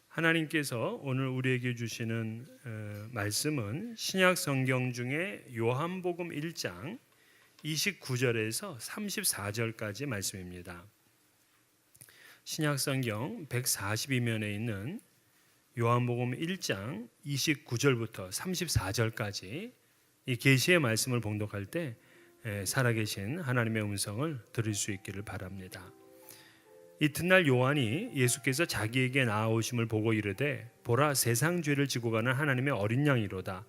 하나님께서 오늘 우리에게 주시는 말씀은 신약 성경 중에 요한복음 1장 29절에서 34절까지 말씀입니다. 신약 성경 142면에 있는 요한복음 1장 29절부터 34절까지 이 계시의 말씀을 봉독할 때 살아계신 하나님의 음성을 들을 수 있기를 바랍니다. 이튿날 요한이 예수께서 자기에게 나아오심을 보고 이르되 보라, 세상 죄를 지고 가는 하나님의 어린 양이로다.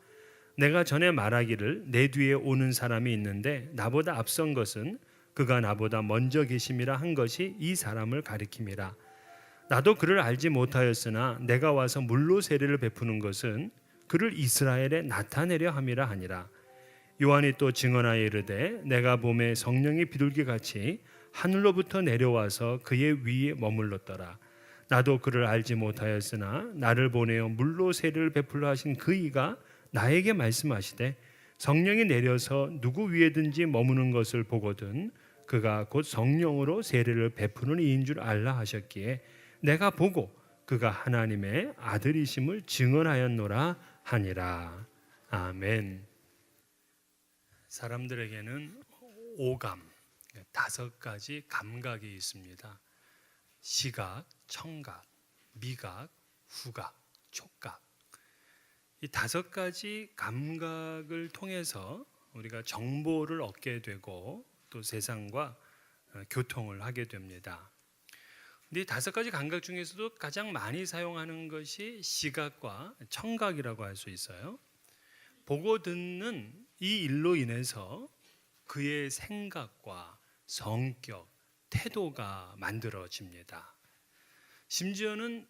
내가 전에 말하기를 내 뒤에 오는 사람이 있는데 나보다 앞선 것은 그가 나보다 먼저 계심이라 한 것이 이 사람을 가리킴이라. 나도 그를 알지 못하였으나 내가 와서 물로 세례를 베푸는 것은 그를 이스라엘에 나타내려 함이라 하니라. 요한이 또 증언하여 이르되 내가 봄에 성령이 비둘기같이 하늘로부터 내려와서 그의 위에 머물렀더라. 나도 그를 알지 못하였으나 나를 보내어 물로 세례를 베풀려 하신 그 이가 나에게 말씀하시되 성령이 내려서 누구 위에든지 머무는 것을 보거든 그가 곧 성령으로 세례를 베푸는 이인 줄 알라 하셨기에 내가 보고 그가 하나님의 아들이심을 증언하였노라 하니라. 아멘. 사람들에게는 오감, 5가지 감각이 있습니다. 시각, 청각, 미각, 후각, 촉각. 이 5가지 감각을 통해서 우리가 정보를 얻게 되고 또 세상과 교통을 하게 됩니다. 근데 이 5가지 감각 중에서도 가장 많이 사용하는 것이 시각과 청각이라고 할 수 있어요. 보고 듣는 이 일로 인해서 그의 생각과 성격, 태도가 만들어집니다. 심지어는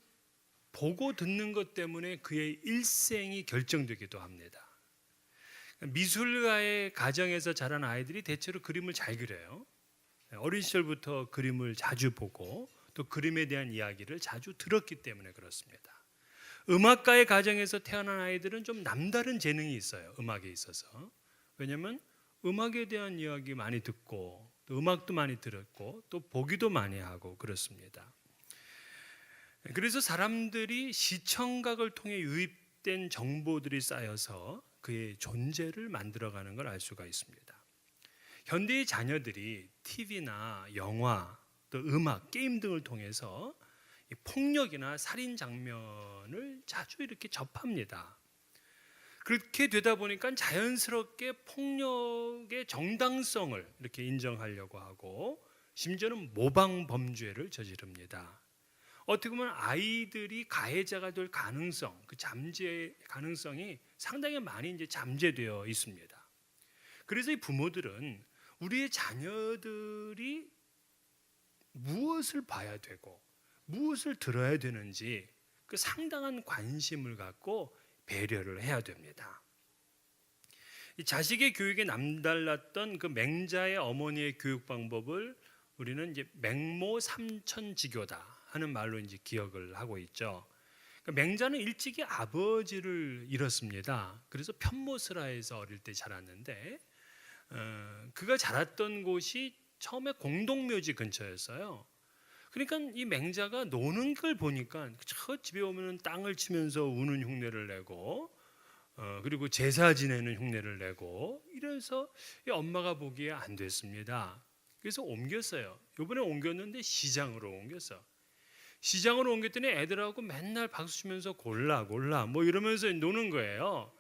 보고 듣는 것 때문에 그의 일생이 결정되기도 합니다. 미술가의 가정에서 자란 아이들이 대체로 그림을 잘 그려요. 어린 시절부터 그림을 자주 보고 또 그림에 대한 이야기를 자주 들었기 때문에 그렇습니다. 음악가의 가정에서 태어난 아이들은 좀 남다른 재능이 있어요. 음악에 있어서. 왜냐하면 음악에 대한 이야기 많이 듣고 또 음악도 많이 들었고 또 보기도 많이 하고 그렇습니다. 그래서 사람들이 시청각을 통해 유입된 정보들이 쌓여서 그의 존재를 만들어가는 걸 알 수가 있습니다. 현대의 자녀들이 TV나 영화, 또 음악, 게임 등을 통해서 폭력이나 살인 장면을 자주 이렇게 접합니다. 그렇게 되다 보니까 자연스럽게 폭력의 정당성을 이렇게 인정하려고 하고 심지어는 모방 범죄를 저지릅니다. 어떻게 보면 아이들이 가해자가 될 가능성, 그 잠재 가능성이 상당히 많이 이제 잠재되어 있습니다. 그래서 이 부모들은 우리의 자녀들이 무엇을 봐야 되고 무엇을 들어야 되는지 그 상당한 관심을 갖고 배려를 해야 됩니다. 이 자식의 교육에 남달랐던 그 맹자의 어머니의 교육 방법을 우리는 이제 맹모 삼천지교다 하는 말로 이제 기억을 하고 있죠. 그러니까 맹자는 일찍이 아버지를 잃었습니다. 그래서 편모스라에서 어릴 때 자랐는데 그가 자랐던 곳이 처음에 공동묘지 근처였어요. 그러니까 이 맹자가 노는 걸 보니까 저 집에 오면 땅을 치면서 우는 흉내를 내고 그리고 제사 지내는 흉내를 내고 이래서 엄마가 보기에 안 됐습니다. 그래서 옮겼어요. 이번에 옮겼는데 시장으로 옮겼어. 시장으로 옮겼더니 애들하고 맨날 박수 치면서 골라 뭐 이러면서 노는 거예요.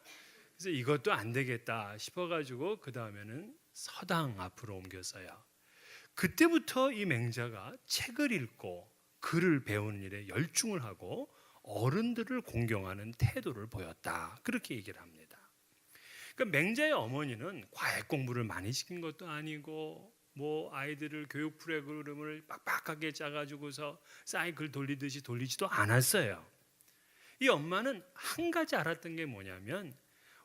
그래서 이것도 안 되겠다 싶어가지고 그 다음에는 서당 앞으로 옮겼어요. 그때부터 이 맹자가 책을 읽고 글을 배우는 일에 열중을 하고 어른들을 공경하는 태도를 보였다. 그렇게 얘기를 합니다. 그러니까 맹자의 어머니는 과외 공부를 많이 시킨 것도 아니고 뭐 아이들을 교육 프로그램을 빡빡하게 짜가지고서 사이클 돌리듯이 돌리지도 않았어요. 이 엄마는 한 가지 알았던 게 뭐냐면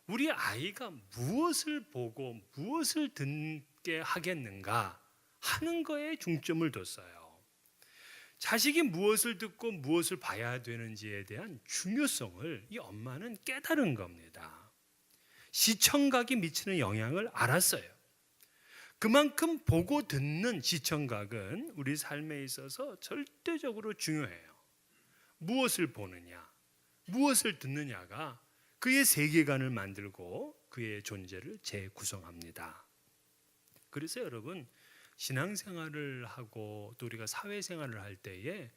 우리 아이가 무엇을 보고 무엇을 듣게 하겠는가 하는 거에 중점을 뒀어요. 자식이 무엇을 듣고 무엇을 봐야 되는지에 대한 중요성을 이 엄마는 깨달은 겁니다. 시청각이 미치는 영향을 알았어요. 그만큼 보고 듣는 시청각은 우리 삶에 있어서 절대적으로 중요해요. 무엇을 보느냐, 무엇을 듣느냐가 그의 세계관을 만들고 그의 존재를 재구성합니다. 그래서 여러분, 신앙생활을 하고 또 우리가 사회생활을 할 때에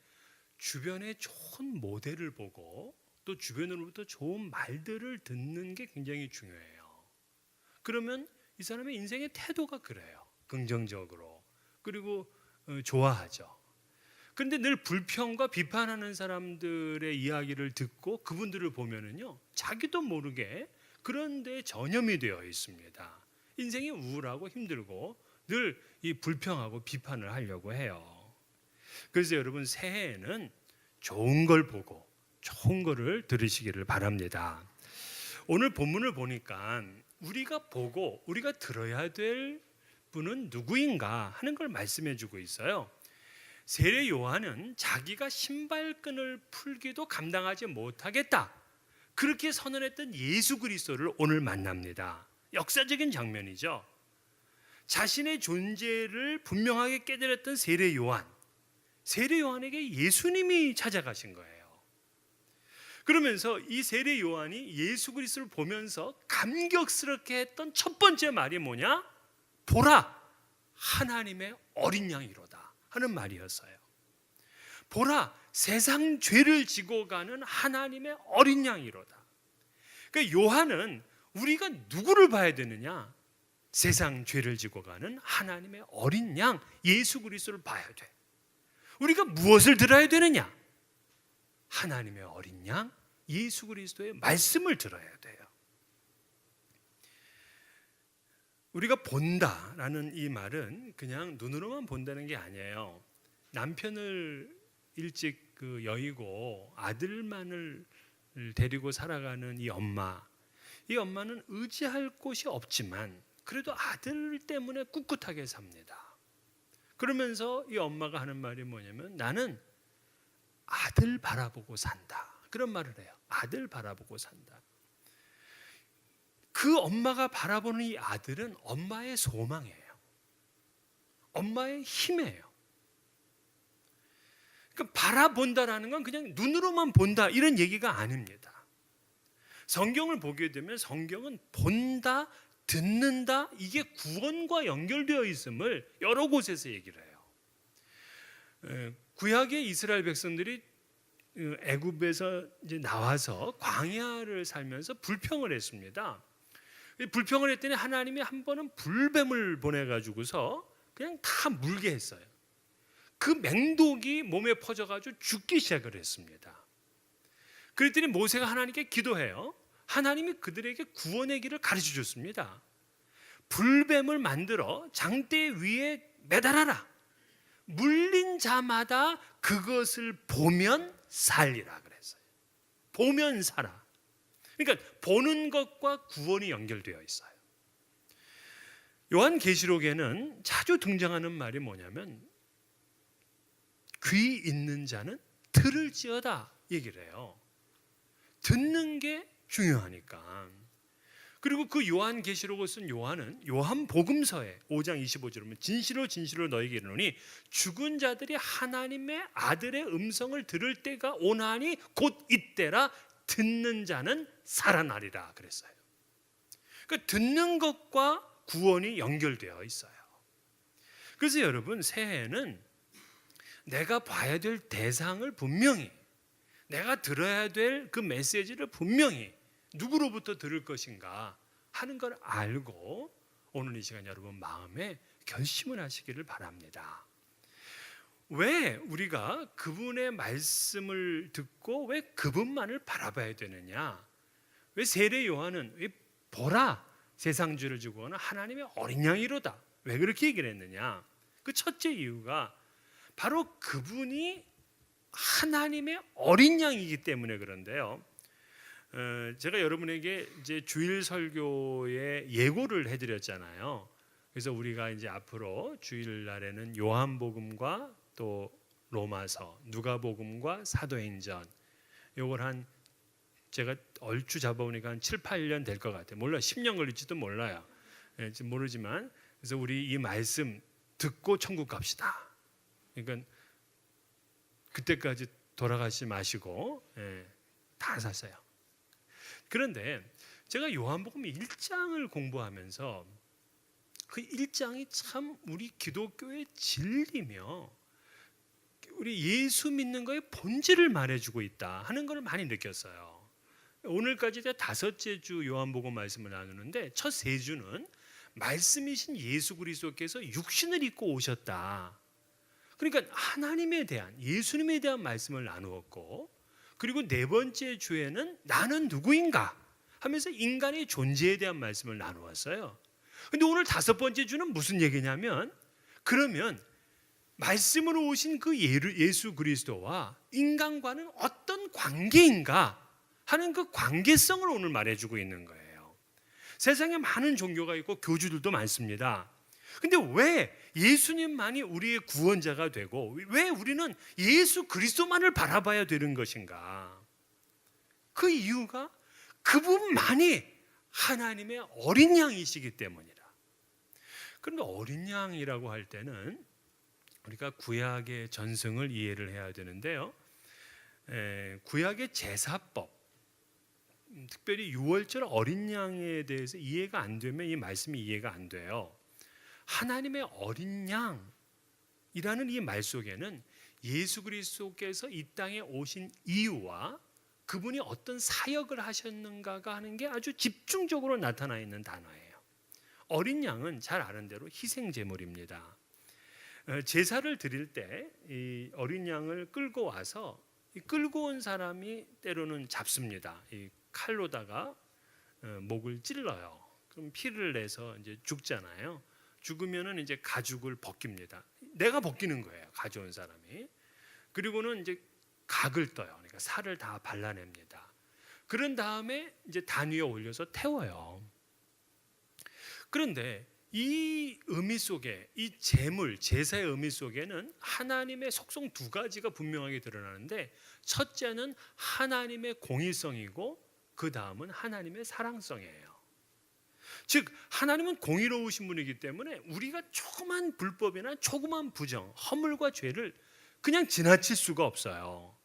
주변에 좋은 모델을 보고 또 주변으로부터 좋은 말들을 듣는 게 굉장히 중요해요. 그러면 이 사람의 인생의 태도가 그래요. 긍정적으로. 그리고 좋아하죠. 그런데 늘 불평과 비판하는 사람들의 이야기를 듣고 그분들을 보면은요, 자기도 모르게 그런 데 전염이 되어 있습니다. 인생이 우울하고 힘들고 늘 이 불평하고 비판을 하려고 해요. 그래서 여러분, 새해에는 좋은 걸 보고 좋은 거를 들으시기를 바랍니다. 오늘 본문을 보니까 우리가 보고 우리가 들어야 될 분은 누구인가 하는 걸 말씀해 주고 있어요. 세례 요한은 자기가 신발끈을 풀기도 감당하지 못하겠다, 그렇게 선언했던 예수 그리스도를 오늘 만납니다. 역사적인 장면이죠. 자신의 존재를 분명하게 깨달았던 세례 요한에게 예수님이 찾아가신 거예요. 그러면서 이 세례 요한이 예수 그리스도를 보면서 감격스럽게 했던 첫 번째 말이 뭐냐? 보라, 하나님의 어린 양이로다 하는 말이었어요. 보라, 세상 죄를 지고 가는 하나님의 어린 양이로다. 그러니까 요한은 우리가 누구를 봐야 되느냐? 세상 죄를 지고 가는 하나님의 어린 양 예수 그리스도를 봐야 돼. 우리가 무엇을 들어야 되느냐? 하나님의 어린 양 예수 그리스도의 말씀을 들어야 돼요. 우리가 본다라는 이 말은 그냥 눈으로만 본다는 게 아니에요. 남편을 일찍 여의고 아들만을 데리고 살아가는 이 엄마는 의지할 곳이 없지만 그래도 아들 때문에 꿋꿋하게 삽니다. 그러면서 이 엄마가 하는 말이 뭐냐면, 나는 아들 바라보고 산다, 그런 말을 해요. 아들 바라보고 산다. 그 엄마가 바라보는 이 아들은 엄마의 소망이에요. 엄마의 힘이에요. 그러니까 바라본다라는 건 그냥 눈으로만 본다 이런 얘기가 아닙니다. 성경을 보게 되면 성경은 본다, 듣는다, 이게 구원과 연결되어 있음을 여러 곳에서 얘기를 해요. 구약의 이스라엘 백성들이 애굽에서 이제 나와서 광야를 살면서 불평을 했습니다. 불평을 했더니 하나님이 한 번은 불뱀을 보내가지고서 그냥 다 물게 했어요. 그 맹독이 몸에 퍼져가지고 죽기 시작을 했습니다. 그랬더니 모세가 하나님께 기도해요. 하나님이 그들에게 구원의 길을 가르쳐 줬습니다. 불뱀을 만들어 장대 위에 매달아라. 물린 자마다 그것을 보면 살리라 그랬어요. 보면 살아. 그러니까 보는 것과 구원이 연결되어 있어요. 요한계시록에는 자주 등장하는 말이 뭐냐면, 귀 있는 자는 들을지어다 얘기를 해요. 듣는 게 중요하니까. 그리고 그 요한계시록을 쓴 요한은 요한복음서에 5장 25절에 보면, 진실로 진실로 너희에게 이르노니 죽은 자들이 하나님의 아들의 음성을 들을 때가 오나니 곧 이때라, 듣는 자는 살아나리라 그랬어요. 그러니까 듣는 것과 구원이 연결되어 있어요. 그래서 여러분, 새해에는 내가 봐야 될 대상을 분명히, 내가 들어야 될 그 메시지를 분명히 누구로부터 들을 것인가 하는 걸 알고 오늘 이 시간 여러분 마음에 결심을 하시기를 바랍니다. 왜 우리가 그분의 말씀을 듣고 왜 그분만을 바라봐야 되느냐? 왜 세례 요한은 왜 보라, 세상 죄를 지고 오는 하나님의 어린 양이로다, 왜 그렇게 얘기를 했느냐? 그 첫째 이유가 바로 그분이 하나님의 어린 양이기 때문에 그런데요. 제가 여러분에게 이제 주일 설교에 예고를 해드렸잖아요. 그래서 우리가 이제 앞으로 주일 날에는 요한복음과 또 로마서, 누가복음과 사도행전, 요걸 제가 얼추 잡아보니까 한 7, 8년 될 것 같아요. 몰라, 10년 걸릴지도 몰라요. 지금 모르지만, 그래서 우리 이 말씀 듣고 천국 갑시다. 그러니까 그때까지 돌아가시 마시고 다 샀어요. 그런데 제가 요한복음 1장을 공부하면서 그 1장이 참 우리 기독교의 진리며 우리 예수 믿는 거의 본질을 말해주고 있다 하는 걸 많이 느꼈어요. 오늘까지 5째 주 요한복음 말씀을 나누는데 첫 3주는 말씀이신 예수 그리스도께서 육신을 입고 오셨다. 그러니까 하나님에 대한, 예수님에 대한 말씀을 나누었고, 그리고 4번째 주에는 나는 누구인가 하면서 인간의 존재에 대한 말씀을 나누었어요. 근데 오늘 5번째 주는 무슨 얘기냐면, 그러면 말씀으로 오신 그 예수 그리스도와 인간과는 어떤 관계인가 하는 그 관계성을 오늘 말해주고 있는 거예요. 세상에 많은 종교가 있고 교주들도 많습니다. 근데 왜 예수님만이 우리의 구원자가 되고 왜 우리는 예수 그리스도만을 바라봐야 되는 것인가? 그 이유가 그분만이 하나님의 어린 양이시기 때문이라. 그런데 어린 양이라고 할 때는 우리가 구약의 전승을 이해를 해야 되는데요. 구약의 제사법, 특별히 유월절 어린 양에 대해서 이해가 안 되면 이 말씀이 이해가 안 돼요. 하나님의 어린 양이라는 이 말 속에는 예수 그리스도께서 이 땅에 오신 이유와 그분이 어떤 사역을 하셨는가가 하는 게 아주 집중적으로 나타나 있는 단어예요. 어린 양은 잘 아는 대로 희생 제물입니다. 제사를 드릴 때 이 어린 양을 끌고 와서 끌고 온 사람이 때로는 잡습니다. 이 칼로다가 목을 찔러요. 그럼 피를 내서 이제 죽잖아요. 죽으면은 이제 가죽을 벗깁니다. 내가 벗기는 거예요, 가져온 사람이. 그리고는 이제 각을 떠요. 그러니까 살을 다 발라냅니다. 그런 다음에 이제 단 위에 올려서 태워요. 그런데 이 의미 속에, 이 제물, 제사의 의미 속에는 하나님의 속성 2가지가 분명하게 드러나는데, 첫째는 하나님의 공의성이고 그 다음은 하나님의 사랑성이에요. 즉 하나님은 공의로우신 분이기 때문에 우리가 조그만 불법이나 조그만 부정, 허물과 죄를 그냥 지나칠 수가 없어요.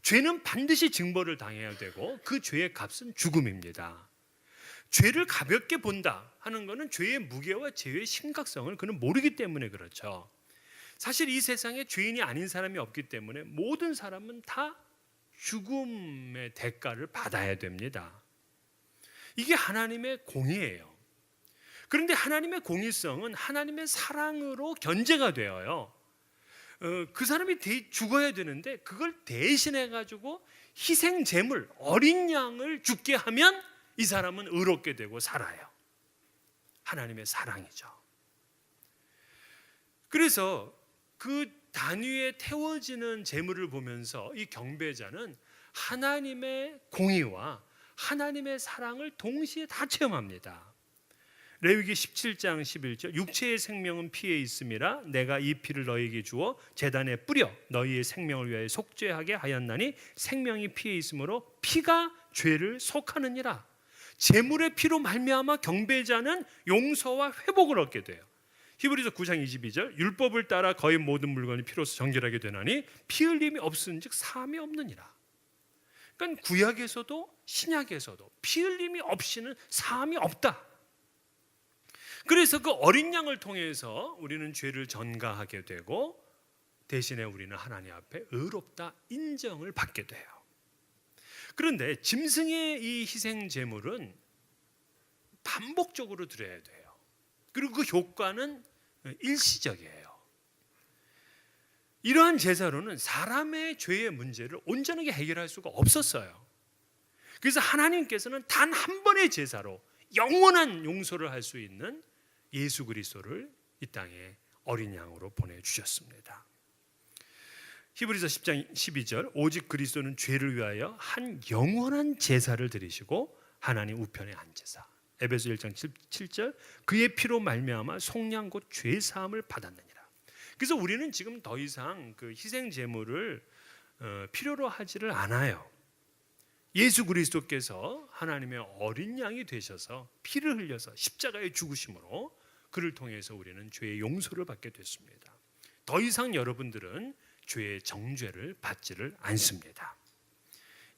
죄는 반드시 징벌을 당해야 되고 그 죄의 값은 죽음입니다. 죄를 가볍게 본다 하는 것은 죄의 무게와 죄의 심각성을 그는 모르기 때문에 그렇죠. 사실 이 세상에 죄인이 아닌 사람이 없기 때문에 모든 사람은 다 죽음의 대가를 받아야 됩니다. 이게 하나님의 공의예요. 그런데 하나님의 공의성은 하나님의 사랑으로 견제가 되어요. 그 사람이 죽어야 되는데 그걸 대신해 가지고 희생 제물, 어린 양을 죽게 하면 이 사람은 의롭게 되고 살아요. 하나님의 사랑이죠. 그래서 그 단위에 태워지는 제물을 보면서 이 경배자는 하나님의 공의와 하나님의 사랑을 동시에 다 체험합니다. 레위기 17장 11절 육체의 생명은 피에 있음이라 내가 이 피를 너희에게 주어 제단에 뿌려 너희의 생명을 위하여 속죄하게 하였나니 생명이 피에 있으므로 피가 죄를 속하느니라. 제물의 피로 말미암아 경배자는 용서와 회복을 얻게 돼요. 히브리서 9장 22절 율법을 따라 거의 모든 물건이 피로서 정결하게 되나니 피 흘림이 없은즉 사함이 없느니라. 그러니까 구약에서도 신약에서도 피 흘림이 없이는 사함이 없다. 그래서 그 어린 양을 통해서 우리는 죄를 전가하게 되고 대신에 우리는 하나님 앞에 의롭다 인정을 받게 돼요. 그런데 짐승의 이 희생 제물은 반복적으로 드려야 돼요. 그리고 그 효과는 일시적이에요. 이러한 제사로는 사람의 죄의 문제를 온전하게 해결할 수가 없었어요. 그래서 하나님께서는 단 한 번의 제사로 영원한 용서를 할 수 있는 예수 그리스도를 이 땅에 어린 양으로 보내주셨습니다. 히브리서 10장 12절 오직 그리스도는 죄를 위하여 한 영원한 제사를 드리시고 하나님 우편에 앉으사. 에베소 1장 7절 그의 피로 말미암아 속량 곧 죄 사함을 받았느니라. 그래서 우리는 지금 더 이상 그 희생 제물을 필요로 하지를 않아요. 예수 그리스도께서 하나님의 어린 양이 되셔서 피를 흘려서 십자가에 죽으심으로 그를 통해서 우리는 죄의 용서를 받게 됐습니다. 더 이상 여러분들은 죄의 정죄를 받지를 않습니다.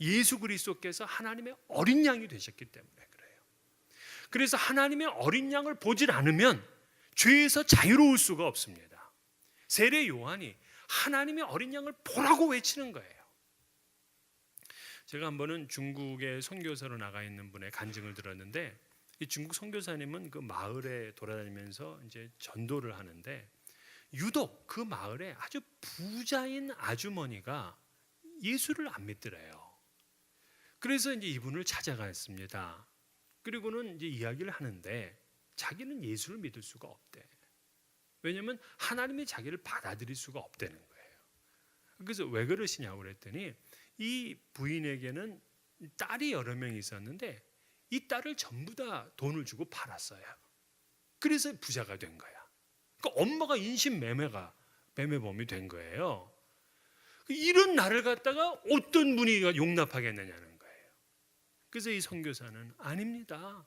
예수 그리스도께서 하나님의 어린 양이 되셨기 때문에 그래요. 그래서 하나님의 어린 양을 보질 않으면 죄에서 자유로울 수가 없습니다. 세례 요한이 하나님의 어린 양을 보라고 외치는 거예요. 제가 한 번은 중국에 선교사로 나가 있는 분의 간증을 들었는데, 이 중국 선교사님은 그 마을에 돌아다니면서 이제 전도를 하는데, 유독 그 마을에 아주 부자인 아주머니가 예수를 안 믿더래요. 그래서 이제 이분을 찾아갔습니다. 그리고는 이제 이야기를 하는데 자기는 예수를 믿을 수가 없대. 왜냐하면 하나님이 자기를 받아들일 수가 없다는 거예요. 그래서 왜 그러시냐고 그랬더니 이 부인에게는 딸이 여러 명 있었는데 이 딸을 전부 다 돈을 주고 팔았어요. 그래서 부자가 된 거야. 그러니까 엄마가 매매범이 된 거예요. 이런 나를 갖다가 어떤 분이 용납하겠느냐는 거예요. 그래서 이 선교사는 아닙니다.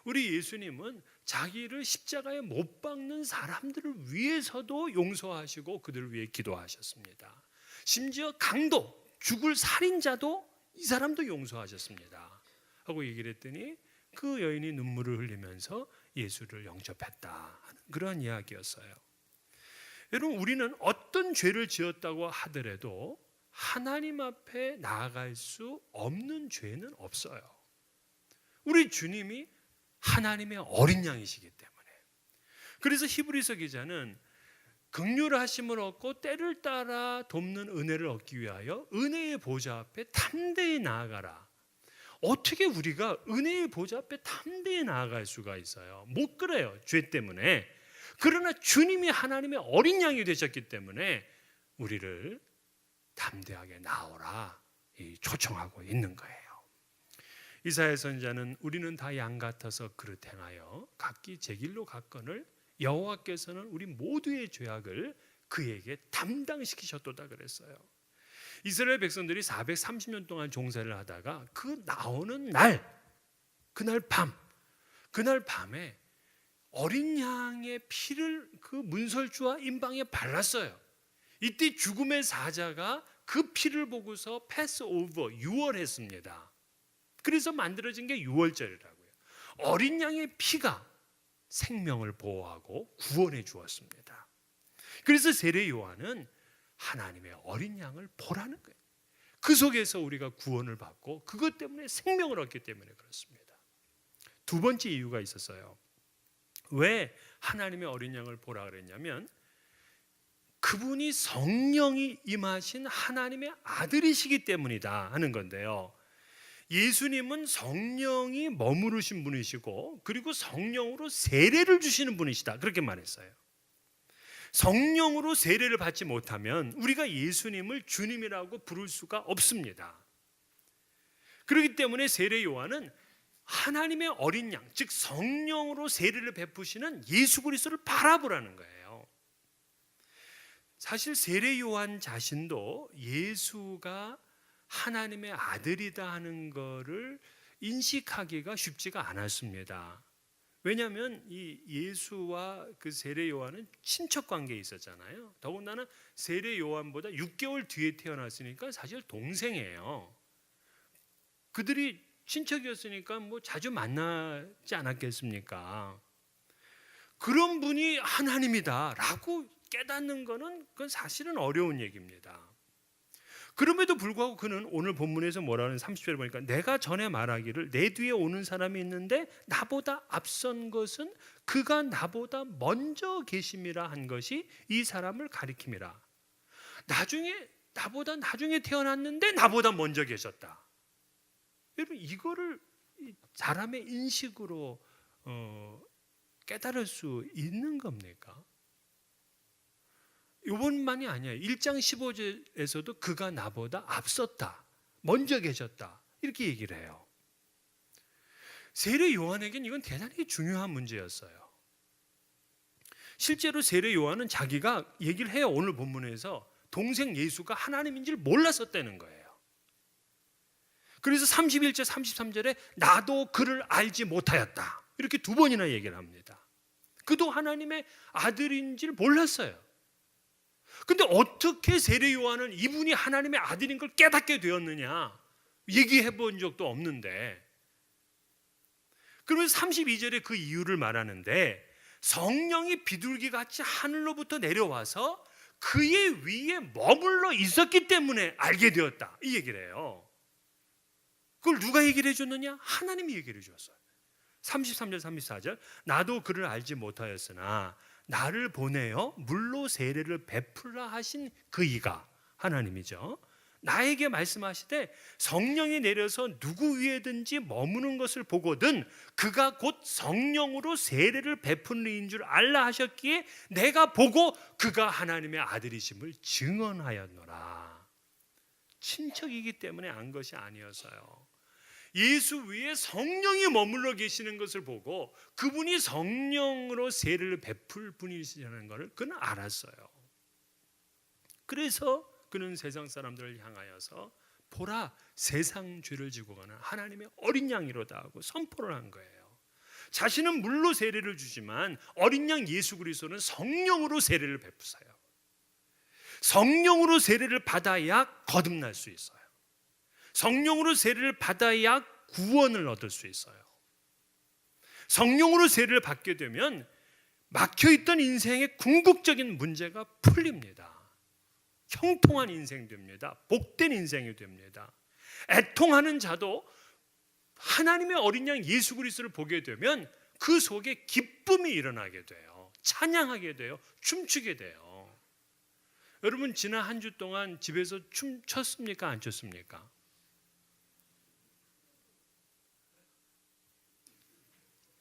우리 예수님은 자기를 십자가에 못 박는 사람들을 위해서도 용서하시고 그들을 위해 기도하셨습니다. 심지어 강도, 죽을 살인자도 이 사람도 용서하셨습니다 하고 얘기를 했더니 그 여인이 눈물을 흘리면서 예수를 영접했다 하는 그런 이야기였어요. 여러분, 우리는 어떤 죄를 지었다고 하더라도 하나님 앞에 나아갈 수 없는 죄는 없어요. 우리 주님이 하나님의 어린 양이시기 때문에. 그래서 히브리서 기자는 긍휼하심을 얻고 때를 따라 돕는 은혜를 얻기 위하여 은혜의 보좌 앞에 담대히 나아가라. 어떻게 우리가 은혜의 보좌 앞에 담대히 나아갈 수가 있어요? 못 그래요, 죄 때문에. 그러나 주님이 하나님의 어린 양이 되셨기 때문에 우리를 담대하게 나오라 초청하고 있는 거예요. 이사야 선지자는 우리는 다 양 같아서 그릇 행하여 각기 제 길로 갔거늘 여호와께서는 우리 모두의 죄악을 그에게 담당시키셨도다 그랬어요. 이스라엘 백성들이 430년 동안 종살이를 하다가 그 나오는 날, 그날 밤에 어린 양의 피를 그 문설주와 임방에 발랐어요. 이때 죽음의 사자가 그 피를 보고서 패스오버, 유월했습니다. 그래서 만들어진 게 유월절이라고요. 어린 양의 피가 생명을 보호하고 구원해 주었습니다. 그래서 세례 요한은 하나님의 어린 양을 보라는 거예요. 그 속에서 우리가 구원을 받고 그것 때문에 생명을 얻기 때문에 그렇습니다. 두 번째 이유가 있었어요. 왜 하나님의 어린 양을 보라 그랬냐면 그분이 성령이 임하신 하나님의 아들이시기 때문이다 하는 건데요. 예수님은 성령이 머무르신 분이시고 그리고 성령으로 세례를 주시는 분이시다 그렇게 말했어요. 성령으로 세례를 받지 못하면 우리가 예수님을 주님이라고 부를 수가 없습니다. 그렇기 때문에 세례 요한은 하나님의 어린 양, 즉 성령으로 세례를 베푸시는 예수 그리스도를 바라보라는 거예요. 사실 세례 요한 자신도 예수가 하나님의 아들이다 하는 것을 인식하기가 쉽지가 않았습니다. 왜냐하면 이 예수와 그 세례 요한은 친척 관계에 있었잖아요. 더군다나 세례 요한보다 6개월 뒤에 태어났으니까 사실 동생이에요. 그들이 친척이었으니까 뭐 자주 만나지 않았겠습니까? 그런 분이 하나님이다라고 깨닫는 것은 그건 사실은 어려운 얘기입니다. 그럼에도 불구하고 그는 오늘 본문에서 뭐라는 30절에 보니까 내가 전에 말하기를 내 뒤에 오는 사람이 있는데 나보다 앞선 것은 그가 나보다 먼저 계심이라 한 것이 이 사람을 가리킴이라. 나보다 나중에 태어났는데 나보다 먼저 계셨다. 여러분 이거를 사람의 인식으로 깨달을 수 있는 겁니까? 이번만이 아니에요. 1장 15절에서도 그가 나보다 앞섰다, 먼저 계셨다 이렇게 얘기를 해요. 세례 요한에겐 이건 대단히 중요한 문제였어요. 실제로 세례 요한은 자기가 얘기를 해요. 오늘 본문에서 동생 예수가 하나님인지를 몰랐었다는 거예요. 그래서 31절 33절에 나도 그를 알지 못하였다 이렇게 두 번이나 얘기를 합니다. 그도 하나님의 아들인지를 몰랐어요. 근데 어떻게 세례 요한은 이분이 하나님의 아들인 걸 깨닫게 되었느냐? 얘기해 본 적도 없는데. 그러면서 32절에 그 이유를 말하는데, 성령이 비둘기같이 하늘로부터 내려와서 그의 위에 머물러 있었기 때문에 알게 되었다, 이 얘기를 해요. 그걸 누가 얘기를 해줬느냐? 하나님이 얘기를 해줬어요. 33절 34절, 나도 그를 알지 못하였으나 나를 보내어 물로 세례를 베풀라 하신 그 이가, 하나님이죠, 나에게 말씀하시되 성령이 내려서 누구 위에든지 머무는 것을 보거든 그가 곧 성령으로 세례를 베푸는 이인 줄 알라 하셨기에 내가 보고 그가 하나님의 아들이심을 증언하였노라. 친척이기 때문에 안 것이 아니었어요. 예수 위에 성령이 머물러 계시는 것을 보고 그분이 성령으로 세례를 베풀 분이시라는 것을 그는 알았어요. 그래서 그는 세상 사람들을 향하여서 보라, 세상 죄를 지고 가는 하나님의 어린 양이로다 하고 선포를 한 거예요. 자신은 물로 세례를 주지만 어린 양 예수 그리스도는 성령으로 세례를 베푸세요. 성령으로 세례를 받아야 거듭날 수 있어요. 성령으로 세례를 받아야 구원을 얻을 수 있어요. 성령으로 세례를 받게 되면 막혀있던 인생의 궁극적인 문제가 풀립니다. 형통한 인생 됩니다. 복된 인생이 됩니다. 애통하는 자도 하나님의 어린 양 예수 그리스도를 보게 되면 그 속에 기쁨이 일어나게 돼요. 찬양하게 돼요. 춤추게 돼요. 여러분, 지난 한 주 동안 집에서 춤 췄습니까? 안 췄습니까?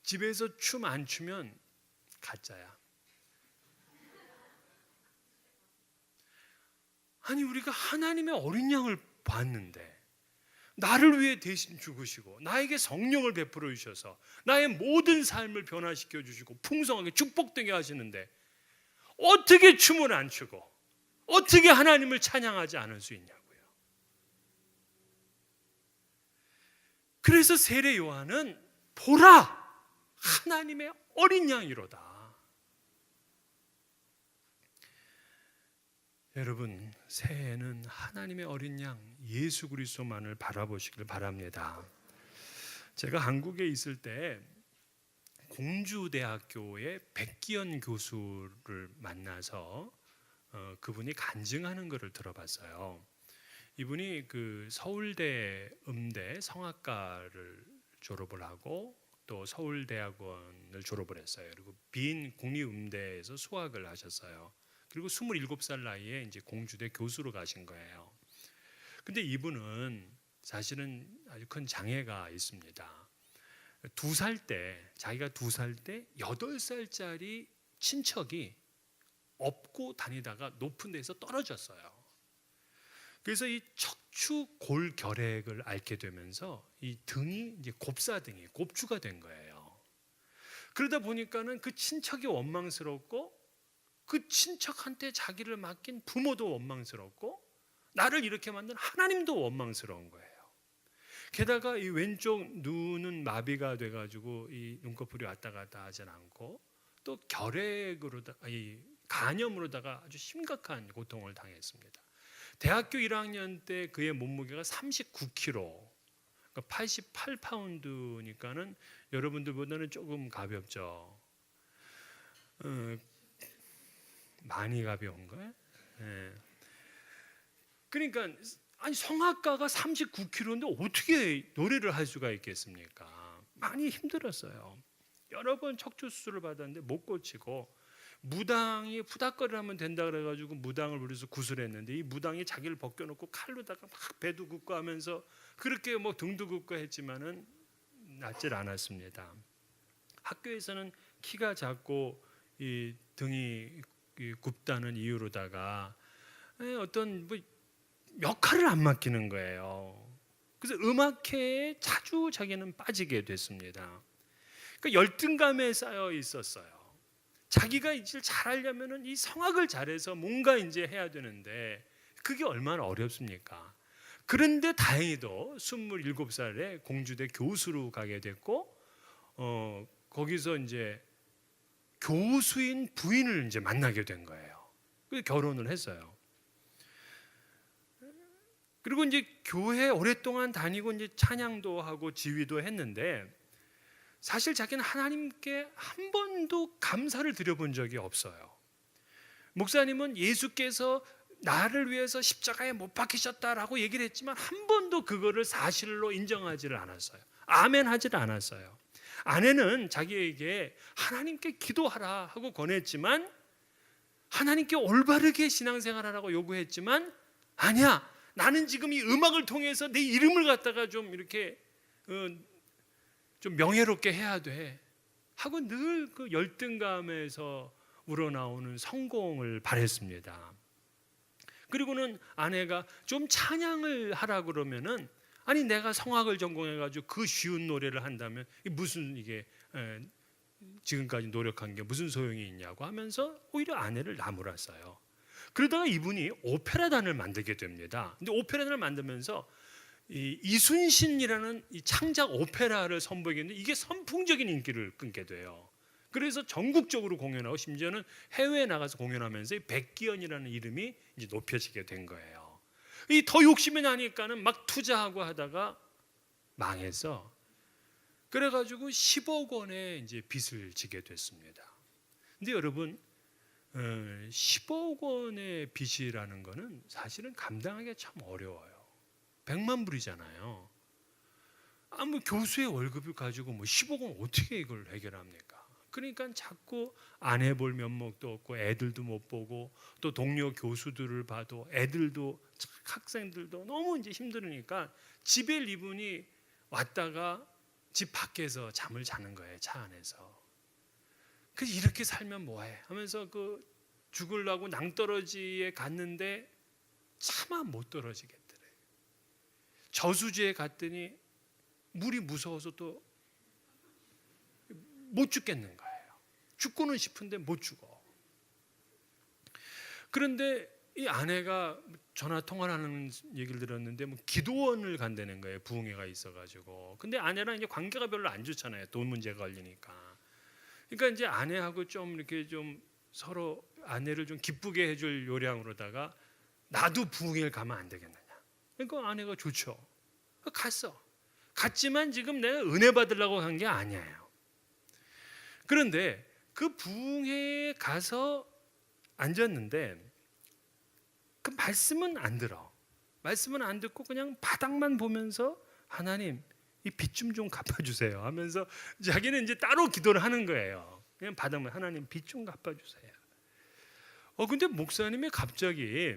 집에서 춤 안 추면 가짜야. 아니, 우리가 하나님의 어린 양을 봤는데 나를 위해 대신 죽으시고 나에게 성령을 베풀어 주셔서 나의 모든 삶을 변화시켜 주시고 풍성하게 축복되게 하시는데 어떻게 춤을 안 추고 어떻게 하나님을 찬양하지 않을 수 있냐고요. 그래서 세례 요한은 보라, 하나님의 어린 양이로다. 여러분, 새해에는 하나님의 어린 양 예수 그리스도만을 바라보시길 바랍니다. 제가 한국에 있을 때 공주대학교의 백기현 교수를 만나서 그분이 간증하는 것을 들어봤어요. 이분이 그 서울대 음대 성악과를 졸업을 하고 또 서울대학원을 졸업을 했어요. 그리고 빈 국립음대에서 수학을 하셨어요. 그리고 27살 나이에 이제 공주대 교수로 가신 거예요. 근데 이분은 사실은 아주 큰 장애가 있습니다. 자기가 2살 때 8살짜리 친척이 업고 다니다가 높은 데서 떨어졌어요. 그래서 이 척추 골결핵을 앓게 되면서 이 등이 이제 곱사등이 곱추가 된 거예요. 그러다 보니까는 그 친척이 원망스럽고 그 친척한테 자기를 맡긴 부모도 원망스럽고 나를 이렇게 만든 하나님도 원망스러운 거예요. 게다가 이 왼쪽 눈은 마비가 돼가지고 이 눈꺼풀이 왔다 갔다 하진 않고 또 이 간염으로다가 아주 심각한 고통을 당했습니다. 대학교 1학년 때 그의 몸무게가 39kg, 그러니까 88파운드니까는 여러분들보다는 조금 가볍죠. 많이 가벼운 거예요. 네. 그러니까 아니 성악가가 39kg인데 어떻게 노래를 할 수가 있겠습니까? 많이 힘들었어요. 여러 번 척추 수술을 받았는데 못 고치고 무당이 푸닥거리를 하면 된다 그래가지고 무당을 부려서 구슬했는데 이 무당이 자기를 벗겨놓고 칼로다가 막 배도 굽고 하면서 그렇게 뭐 등도 굽고 했지만은 낫질 않았습니다. 학교에서는 키가 작고 이 등이 굽다는 이유로다가 어떤 뭐 역할을 안 맡기는 거예요. 그래서 음악회에 자주 자기는 빠지게 됐습니다. 그러니까 열등감에 쌓여 있었어요. 자기가 이제 잘하려면은 이 성악을 잘해서 뭔가 이제 해야 되는데 그게 얼마나 어렵습니까? 그런데 다행히도 27살에 공주대 교수로 가게 됐고 거기서 이제 교수인 부인을 이제 만나게 된 거예요. 그래서 결혼을 했어요. 그리고 이제 교회 오랫동안 다니고 이제 찬양도 하고 지휘도 했는데 사실 자기는 하나님께 한 번도 감사를 드려본 적이 없어요. 목사님은 예수께서 나를 위해서 십자가에 못 박히셨다라고 얘기를 했지만 한 번도 그거를 사실로 인정하지를 않았어요. 아멘 하지를 않았어요. 아내는 자기에게 하나님께 기도하라 하고 권했지만, 하나님께 올바르게 신앙생활하라고 요구했지만, 아니야, 나는 지금 이 음악을 통해서 내 이름을 갖다가 좀 이렇게 좀 명예롭게 해야 돼 하고 늘 그 열등감에서 우러나오는 성공을 바랬습니다. 그리고는 아내가 좀 찬양을 하라 그러면은, 아니 내가 성악을 전공해가지고 그 쉬운 노래를 한다면 무슨 이게 지금까지 노력한 게 무슨 소용이 있냐고 하면서 오히려 아내를 나무랐어요. 그러다가 이분이 오페라단을 만들게 됩니다. 근데 오페라단을 만들면서 이순신이라는 이 창작 오페라를 선보이겠는데 이게 선풍적인 인기를 끊게 돼요. 그래서 전국적으로 공연하고 심지어는 해외에 나가서 공연하면서 이 백기현이라는 이름이 이제 높여지게 된 거예요. 이 더 욕심이 나니까는 막 투자하고 하다가 망해서, 그래가지고 10억 원의 이제 빚을 지게 됐습니다. 근데 여러분, 10억 원의 빚이라는 거는 사실은 감당하기가 참 어려워요. 100만 불이잖아요. 뭐 교수의 월급을 가지고 뭐 10억 원 어떻게 이걸 해결합니까? 그러니까 자꾸 아내 볼 면목도 없고 애들도 못 보고 또 동료 교수들을 봐도 애들도 학생들도 너무 이제 힘들으니까 집에 이분이 왔다가 집 밖에서 잠을 자는 거예요. 차 안에서. 그래서 이렇게 살면 뭐해 하면서 그 죽으려고 낭떠러지에 갔는데 차마 못 떨어지겠더래. 저수지에 갔더니 물이 무서워서 또 못 죽겠는 거예요. 죽고는 싶은데 못 죽어. 그런데 이 아내가 전화 통화를 하는 얘기를 들었는데 뭐 기도원을 간다는 거예요. 부흥회가 있어가지고. 근데 아내랑 이제 관계가 별로 안 좋잖아요. 돈 문제가 걸리니까. 그러니까 이제 아내하고 좀 이렇게 좀 서로 아내를 좀 기쁘게 해줄 요량으로다가 나도 부흥회를 가면 안 되겠느냐. 그러니까 아내가 좋죠. 갔어. 갔지만 지금 내가 은혜 받으려고 간 게 아니에요. 그런데 그 부흥회에 가서 앉았는데 그 말씀은 안 들어. 말씀은 안 듣고 그냥 바닥만 보면서 하나님 이 빚 좀 갚아주세요 하면서 자기는 이제 따로 기도를 하는 거예요. 그냥 바닥만 하나님 빚 좀 갚아주세요. 근데 목사님이 갑자기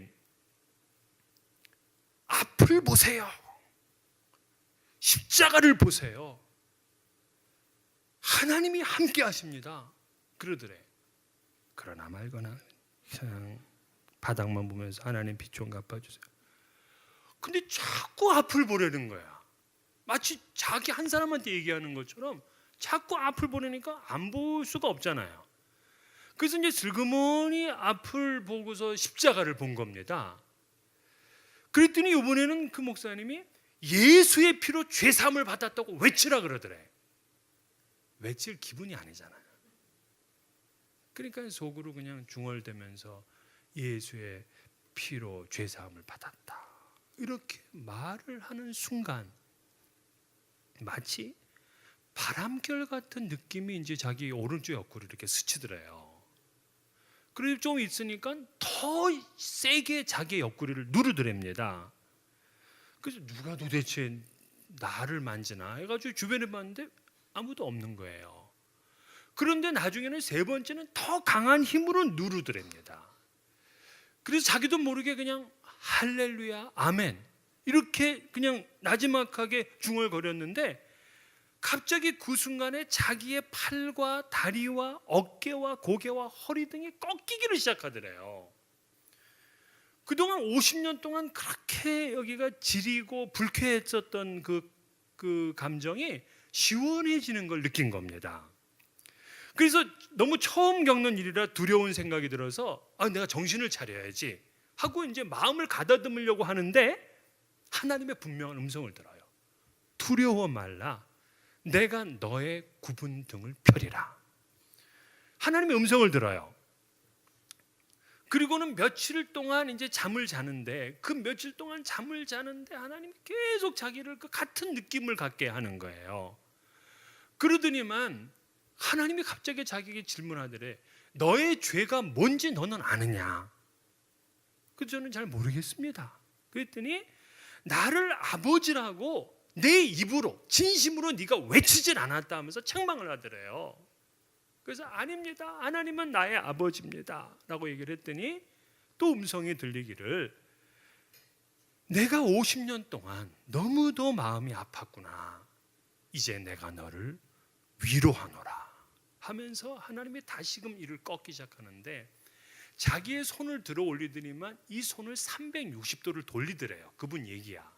앞을 보세요. 십자가를 보세요. 하나님이 함께 하십니다. 그러더래. 그러나 말거나 그냥 바닥만 보면서 하나님 빚 좀 갚아주세요. 근데 자꾸 앞을 보려는 거야. 마치 자기 한 사람한테 얘기하는 것처럼 자꾸 앞을 보려니까 안 볼 수가 없잖아요. 그래서 이제 슬그머니 앞을 보고서 십자가를 본 겁니다. 그랬더니 이번에는 그 목사님이 예수의 피로 죄사함을 받았다고 외치라 그러더래. 외칠 기분이 아니잖아요. 그러니까 속으로 그냥 중얼대면서 예수의 피로 죄사함을 받았다 이렇게 말을 하는 순간 마치 바람결 같은 느낌이 이제 자기 오른쪽 옆구리 이렇게 스치더래요. 그리고 좀 있으니까 더 세게 자기 옆구리를 누르더랍니다. 그래서 누가 도대체 나를 만지나 해가지고 주변에 봤는데 아무도 없는 거예요. 그런데 나중에는 세 번째는 더 강한 힘으로 누르더랍니다. 그래서 자기도 모르게 그냥 할렐루야 아멘 이렇게 그냥 나지막하게 중얼거렸는데 갑자기 그 순간에 자기의 팔과 다리와 어깨와 고개와 허리 등이 꺾이기를 시작하더래요. 그동안 50년 동안 그렇게 여기가 지리고 불쾌했었던 그 감정이 시원해지는 걸 느낀 겁니다. 그래서 너무 처음 겪는 일이라 두려운 생각이 들어서 내가 정신을 차려야지 하고 이제 마음을 가다듬으려고 하는데 하나님의 분명한 음성을 들어요. 두려워 말라. 내가 너의 굽은 등을 펴리라. 하나님의 음성을 들어요. 그리고는 며칠 동안 이제 잠을 자는데, 그 며칠 동안 잠을 자는데 하나님이 계속 자기를 그 같은 느낌을 갖게 하는 거예요. 그러더니만 하나님이 갑자기 자기에게 질문하더래. 너의 죄가 뭔지 너는 아느냐? 그래서 저는 잘 모르겠습니다. 그랬더니 나를 아버지라고 내 입으로 진심으로 네가 외치질 않았다 하면서 책망을 하더래요. 그래서 아닙니다, 하나님은 나의 아버지입니다 라고 얘기를 했더니 또 음성이 들리기를, 내가 50년 동안 너무도 마음이 아팠구나, 이제 내가 너를 위로하노라 하면서 하나님이 다시금 이를 꺾기 시작하는데, 자기의 손을 들어 올리더니만 이 손을 360도를 돌리더래요. 그분 얘기야.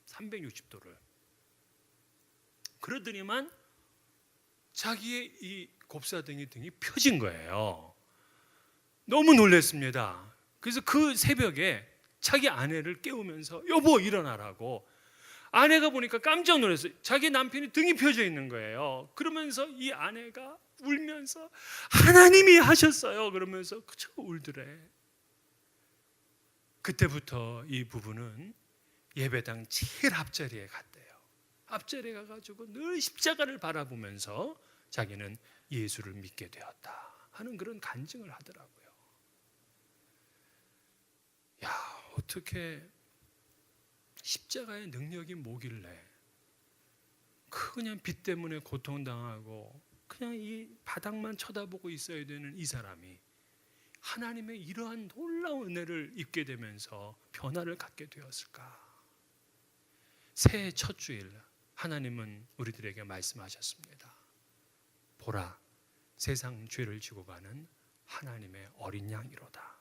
360도를. 그러더니만 자기의 이 곱사등이 등이 펴진 거예요. 너무 놀랐습니다. 그래서 그 새벽에 자기 아내를 깨우면서 여보 일어나라고. 아내가 보니까 깜짝 놀랐어요. 자기 남편이 등이 펴져 있는 거예요. 그러면서 이 아내가 울면서 하나님이 하셨어요 그러면서 그저 울더래. 그때부터 이 부부는 예배당 제일 앞자리에 갔대요. 앞자리에 가가지고 늘 십자가를 바라보면서 자기는 예수를 믿게 되었다 하는 그런 간증을 하더라고요. 야, 어떻게 십자가의 능력이 뭐길래 그냥 빚 때문에 고통당하고 그냥 이 바닥만 쳐다보고 있어야 되는 이 사람이 하나님의 이러한 놀라운 은혜를 입게 되면서 변화를 갖게 되었을까? 새해 첫 주일 하나님은 우리들에게 말씀하셨습니다. 보라, 세상 죄를 지고 가는 하나님의 어린 양이로다.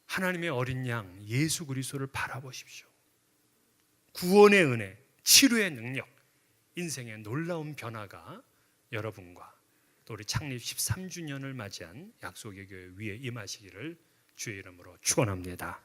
하나님의 어린 양 예수 그리스도를 바라보십시오. 구원의 은혜, 치료의 능력, 인생의 놀라운 변화가 여러분과 또 우리 창립 13주년을 맞이한 약속의 교회 위에 임하시기를 주의 이름으로 축원합니다.